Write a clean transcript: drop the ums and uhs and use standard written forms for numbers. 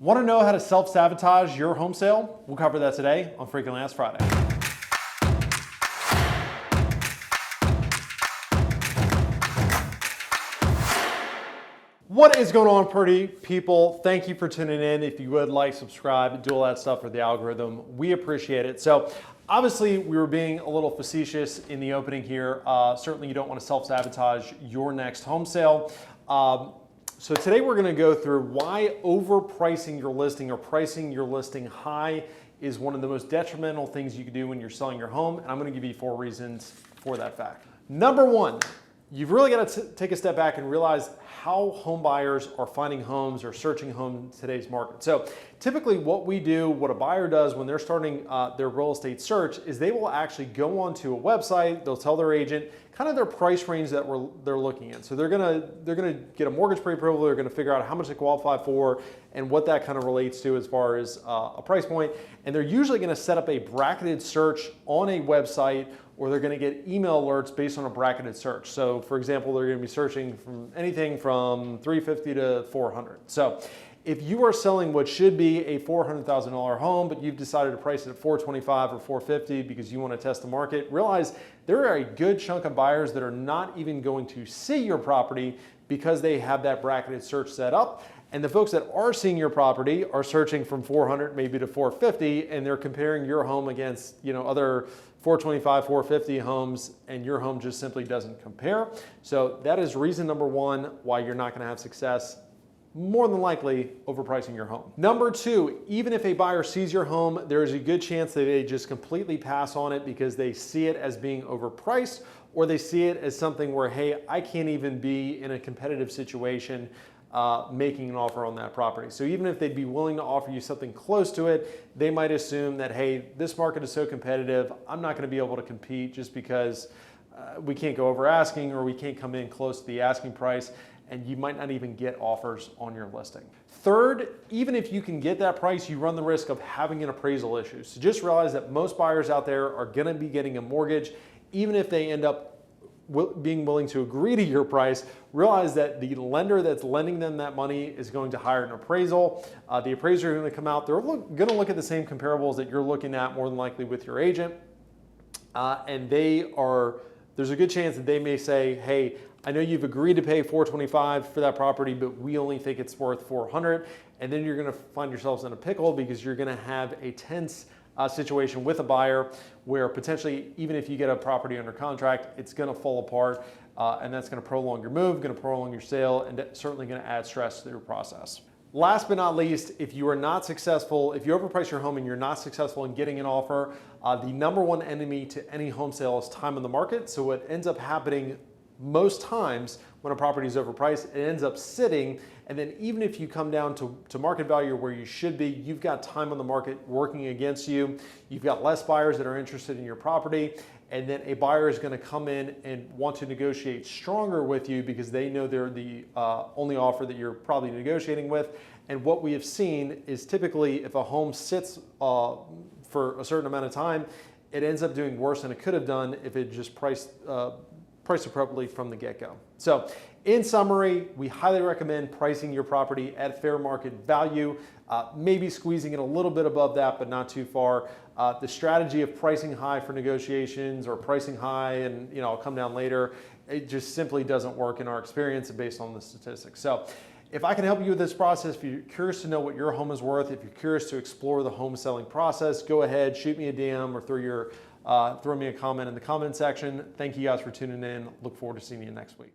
Want to know how to self-sabotage your home sale? We'll cover that today on Frequently Asked Friday. What is going on, pretty people? Thank you for tuning in. If you would like, subscribe, do all that stuff for the algorithm. We appreciate it. So obviously we were being a little facetious in the opening here. Certainly you don't want to self-sabotage your next home sale. So today we're going to go through why overpricing your listing or pricing your listing high is one of the most detrimental things you can do when you're selling your home. And I'm going to give you 4 reasons for that fact. Number 1, you've really got to take a step back and realize how home buyers are finding homes or searching homes in today's market. So typically what we do, what a buyer does when they're starting their real estate search is they will actually go onto a website, they'll tell their agent kind of their price range that they're looking at. So they're gonna get a mortgage pre-approval, they're gonna figure out how much they qualify for and what that kind of relates to as far as a price point. And they're usually gonna set up a bracketed search on a website, or they're gonna get email alerts based on a bracketed search. So for example, they're gonna be searching from anything from $350 to $400. So if you are selling what should be a $400,000 home, but you've decided to price it at $425 or $450 because you want to test the market, realize there are a good chunk of buyers that are not even going to see your property because they have that bracketed search set up. And the folks that are seeing your property are searching from $400 maybe to $450, and they're comparing your home against, other $425, $450 homes, and your home just simply doesn't compare. So that is reason number 1 why you're not going to have success, more than likely overpricing your home. Number 2, even if a buyer sees your home, there is a good chance that they just completely pass on it because they see it as being overpriced, or they see it as something where, hey, I can't even be in a competitive situation making an offer on that property. So even if they'd be willing to offer you something close to it, they might assume that, hey, this market is so competitive, I'm not gonna be able to compete just because we can't go over asking, or we can't come in close to the asking price, and you might not even get offers on your listing. Third, even if you can get that price, you run the risk of having an appraisal issue. So just realize that most buyers out there are gonna be getting a mortgage. Even if they end up being willing to agree to your price, realize that the lender that's lending them that money is going to hire an appraisal. The appraiser is going to come out, they're going to look at the same comparables that you're looking at more than likely with your agent. And there's a good chance that they may say, hey, I know you've agreed to pay $425 for that property, but we only think it's worth $400. And then you're going to find yourselves in a pickle because you're going to have a tense situation with a buyer where potentially, even if you get a property under contract, it's going to fall apart, and that's going to prolong your move, going to prolong your sale, and that's certainly going to add stress to your process. Last but not least, if you are not successful, if you overprice your home and you're not successful in getting an offer, the number 1 enemy to any home sale is time on the market. So what ends up happening most times when a property is overpriced, it ends up sitting, and then even if you come down to market value where you should be, you've got time on the market working against you. You've got less buyers that are interested in your property, and then a buyer is going to come in and want to negotiate stronger with you because they know they're the only offer that you're probably negotiating with. And what we have seen is typically if a home sits for a certain amount of time, it ends up doing worse than it could have done if it just priced appropriately from the get-go. So in summary, we highly recommend pricing your property at fair market value, maybe squeezing it a little bit above that, but not too far. The strategy of pricing high for negotiations or pricing high and I'll come down later, it just simply doesn't work in our experience based on the statistics. So if I can help you with this process, if you're curious to know what your home is worth, if you're curious to explore the home selling process, go ahead, shoot me a DM or throw me a comment in the comment section. Thank you guys for tuning in. Look forward to seeing you next week.